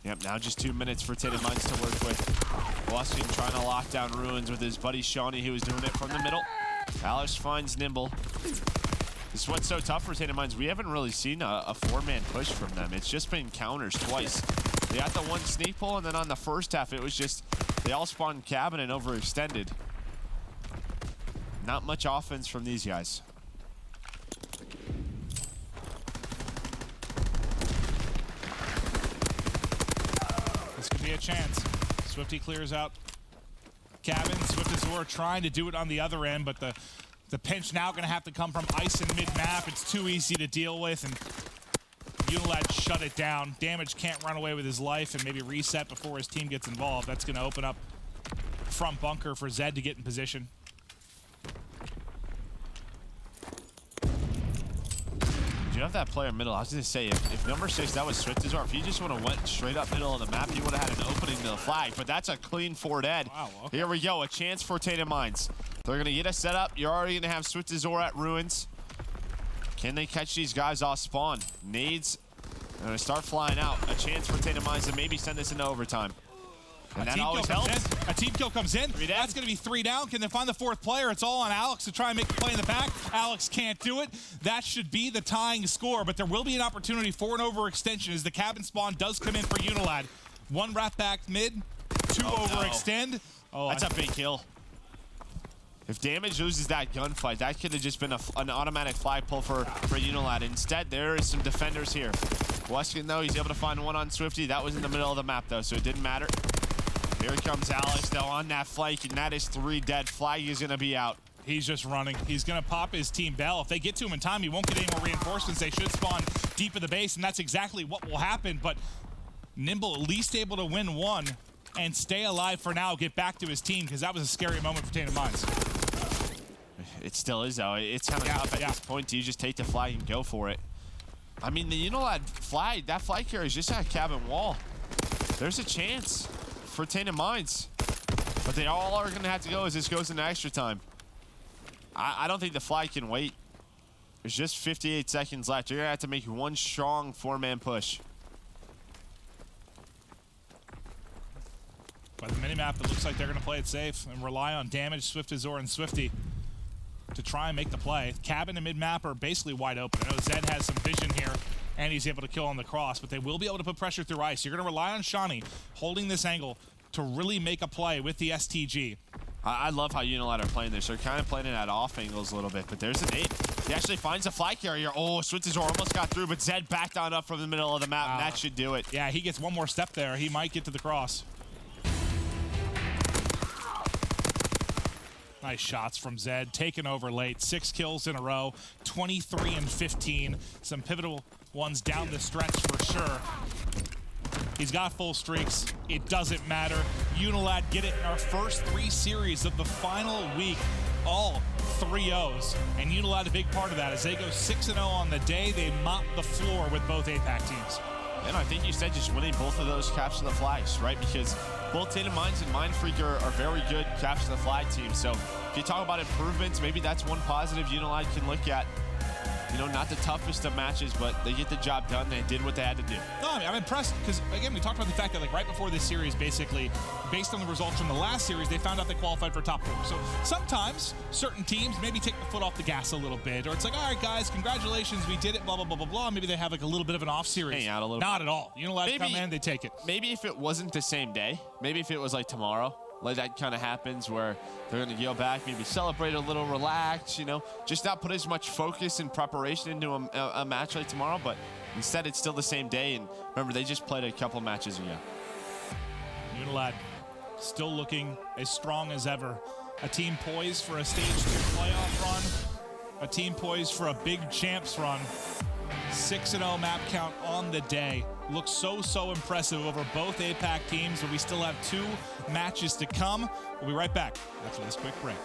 Yep, now just 2 minutes for Tainted Minds to work with. Wuskin trying to lock down Ruins with his buddy Shawnee, who was doing it from the middle. Alex finds Nimble. This is what's so tough for Tainted Minds. We haven't really seen a 4-man push from them. It's just been counters twice. They got the one sneak pull, and then on the first half, it was just they all spawned cabin and overextended. Not much offense from these guys. a chance. Swifty clears out Cabin. Swift Azor trying to do it on the other end, but the pinch now going to have to come from Ice in mid-map. It's too easy to deal with, and UNILAD shut it down. Damage can't run away with his life and maybe reset before his team gets involved. That's going to open up front bunker for Zed to get in position. You have that player middle. I was going to say, if number 6, that was Swiftazor, if he just would have went straight up middle of the map, he would have had an opening to the flag. But that's a clean forward ed. Wow, okay. Here we go, a chance for Tainted Minds. They're going to get a setup. You're already going to have Swiftazor at Ruins. Can they catch these guys off spawn? Nades are going to start flying out. A chance for Tainted Minds to maybe send this into overtime. And that always helps. A team kill comes in. That's going to be 3 down. Can they find the 4th player? It's all on Alex to try and make the play in the back. Alex can't do it. That should be the tying score, but there will be an opportunity for an overextension as the cabin spawn does come in for UNILAD. 1 wrap back mid, 2 overextend. No. Oh, that's a big kill. If Damage loses that gunfight, that could have just been an automatic flag pull for UNILAD. Instead, there is some defenders here. Weskin, though, he's able to find one on Swifty. That was in the middle of the map, though, so it didn't matter. Here comes Alex, though, on that flank, and that is 3 dead. Flag is going to be out. He's just running. He's going to pop his team Bell. If they get to him in time, he won't get any more reinforcements. They should spawn deep in the base, and that's exactly what will happen. But Nimble at least able to win 1 and stay alive for now, get back to his team, because that was a scary moment for Tainted Minds. It still is, though. It's kind of tough at this point. You just take the flag and go for it. I mean, the UNILAD flag, that flag carrier is just at a cabin wall. There's a chance for Tainted Minds. But they all are going to have to go as this goes into extra time. I don't think the flag can wait. There's just 58 seconds left. You're going to have to make one strong 4-man push. By the minimap, it looks like they're going to play it safe and rely on Damage, Swiftazor, and Swifty to try and make the play. Cabin and mid-map are basically wide open. I know Zed has some vision here, and he's able to kill on the cross, but they will be able to put pressure through ice. You're going to rely on Shawnee holding this angle to really make a play with the STG. I love how UNILAD are playing this. They're kind of playing it at off angles a little bit, but there's a nade. He actually finds a flag carrier. Oh, Swiftazor almost got through, but Zed backed on up from the middle of the map, and that should do it. Yeah, he gets one more step there. He might get to the cross. Nice shots from Zed, taken over late. 6 kills in a row, 23 and 15. Some pivotal ones down the stretch for sure. He's got full streaks. It doesn't matter. UNILAD get it in our first 3 series of the final week. All 3-0s. And UNILAD a big part of that. As they go 6-0 on the day, they mop the floor with both APAC teams. And I think you said just winning both of those capture the flags, right? Because both Tainted Minds and Mindfreak are very good capture the flag teams. So if you talk about improvements, maybe that's one positive UNILAD can look at. You know, not the toughest of matches, but they get the job done. They did what they had to do. No, I mean, I'm impressed because, again, we talked about the fact that, like, right before this series, basically, based on the results from the last series, they found out they qualified for top 4. So sometimes certain teams maybe take the foot off the gas a little bit, or it's like, all right, guys, congratulations, we did it, blah, blah, blah, blah, blah. Maybe they have, like, a little bit of an off series. Hang out a little Not bit. at all. UNILAD come in, they take it. Maybe if it wasn't the same day, maybe if it was like tomorrow, like that kind of happens where they're going to go back, maybe celebrate a little, relax, you know, just not put as much focus and preparation into a match like tomorrow, but instead it's still the same day. And remember, they just played a couple matches ago. UNILAD still looking as strong as ever. A team poised for a stage 2 playoff run. A team poised for a big champs run. 6-0 map count on the day. Looks so impressive over both APAC teams, but we still have 2 matches to come. We'll be right back after this quick break.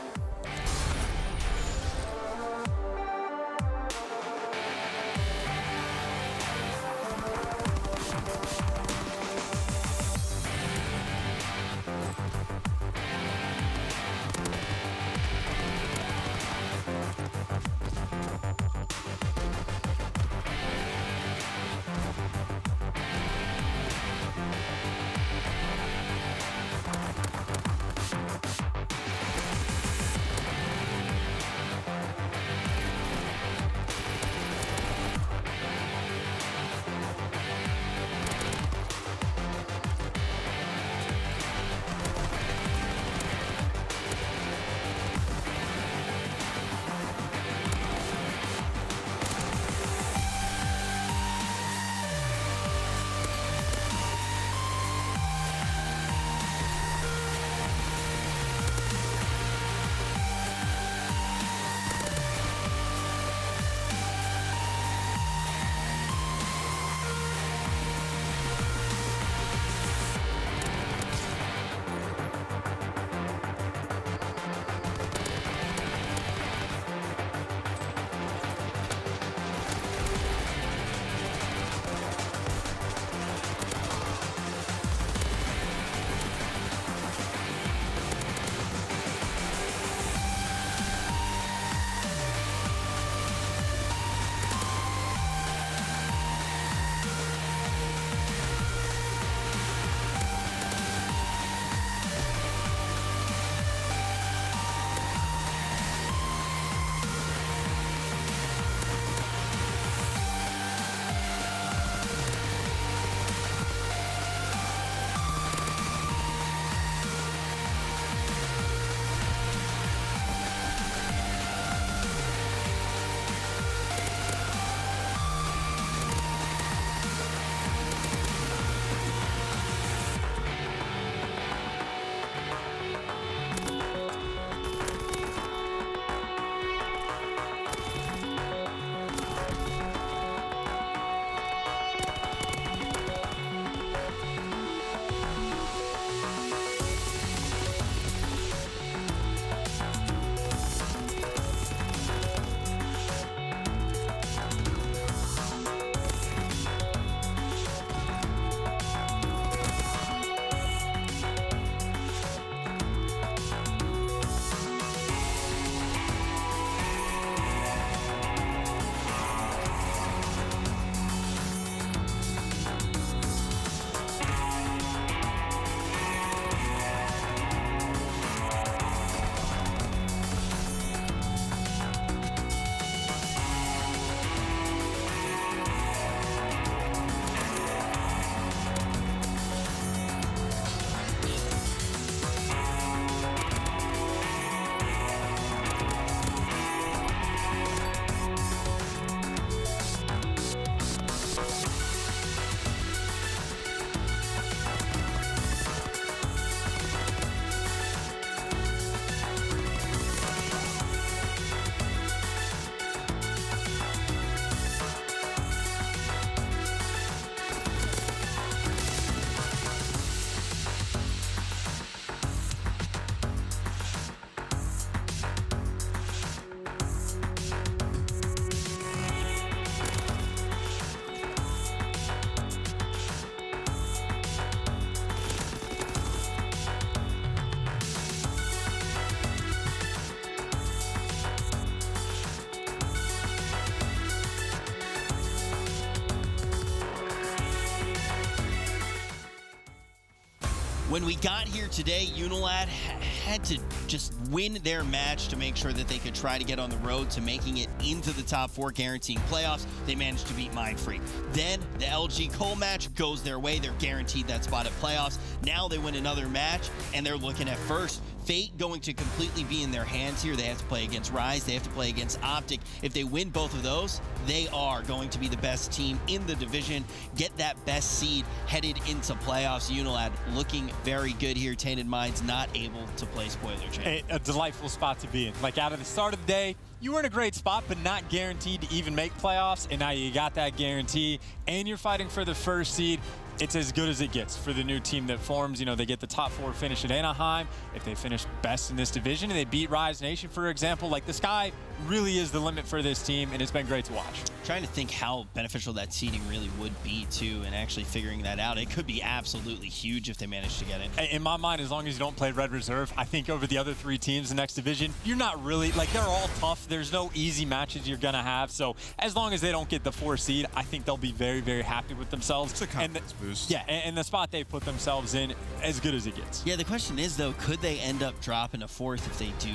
When we got here today, UNILAD had to just win their match to make sure that they could try to get on the road to making it into the top 4, guaranteeing playoffs. They managed to beat Mindfreak. Then the LG Cole match goes their way. They're guaranteed that spot at playoffs. Now they win another match, and they're looking at first. Fate going to completely be in their hands here. They have to play against Rise. They have to play against Optic. If they win both of those, they are going to be the best team in the division, get that best seed headed into playoffs. UNILAD looking very good here. Tainted Minds not able to play spoiler champ. A delightful spot to be in. Like, out of the start of the day, you were in a great spot, but not guaranteed to even make playoffs, and now you got that guarantee, and you're fighting for the first seed. It's as good as it gets for the new team that forms. You know, they get the top 4 finish at Anaheim. If they finish best in this division and they beat Rise Nation, for example, like, the sky really is the limit for this team, and it's been great to watch. Trying to think how beneficial that seeding really would be, too, and actually figuring that out. It could be absolutely huge if they manage to get it. In my mind, as long as you don't play Red Reserve, I think over the other 3 teams in the next division, you're not really, like, they're all tough. There's no easy matches you're going to have. So as long as they don't get the 4 seed, I think they'll be very, very happy with themselves. It's a confidence boost. Yeah, and the spot they put themselves in, as good as it gets. Yeah, the question is, though, could they end up dropping a 4th if they do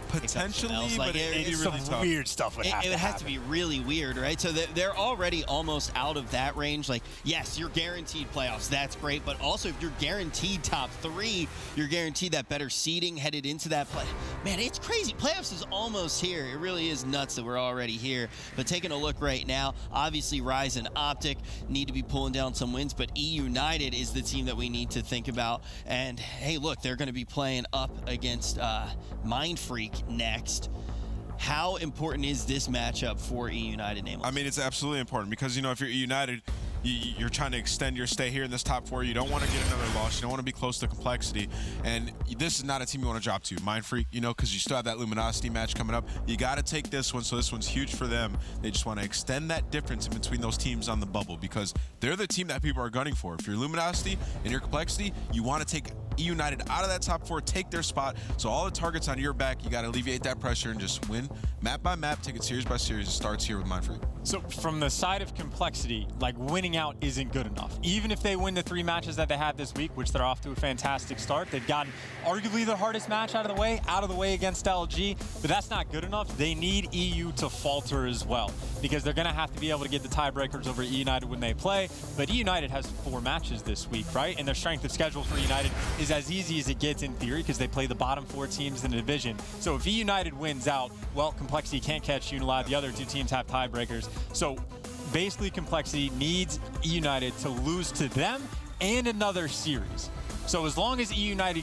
Potentially, like, but it'd be really tough. Weird stuff would have to happen. It would have to be really weird, right? So they're already almost out of that range. Like, yes, you're guaranteed playoffs. That's great. But also, if you're guaranteed top 3, you're guaranteed that better seeding headed into that play. Man, it's crazy. Playoffs is almost here. It really is nuts that we're already here. But taking a look right now, obviously, Rise and Optic need to be pulling down some wins. But United is the team that we need to think about. And, hey, look, they're going to be playing up against Mindfreak next. How important is this matchup for United, Nameless? I mean, it's absolutely important because, you know, if you're United, you're trying to extend your stay here in this top 4. You don't want to get another loss. You don't want to be close to Complexity. And this is not a team you want to drop to. Mindfreak, you know, because you still have that Luminosity match coming up. You got to take this one, so this one's huge for them. They just want to extend that difference in between those teams on the bubble because they're the team that people are gunning for. If you're Luminosity and you're Complexity, you want to take United out of that top 4, take their spot. So all the targets on your back, you got to alleviate that pressure and just win map by map, take it series by series. It starts here with Mindfreak. So from the side of Complexity, like, winning out isn't good enough. Even if they win the 3 matches that they have this week, which they're off to a fantastic start, they've gotten arguably the hardest match out of the way against LG, but that's not good enough. They need EU to falter as well because they're going to have to be able to get the tiebreakers over United when they play. But United has 4 matches this week, right? And their strength of schedule for United is as easy as it gets in theory because they play the bottom 4 teams in the division. So if United wins out, well, Complexity can't catch UNILAD. The other 2 teams have tiebreakers. So basically, Complexity needs United to lose to them and another series. So as long as United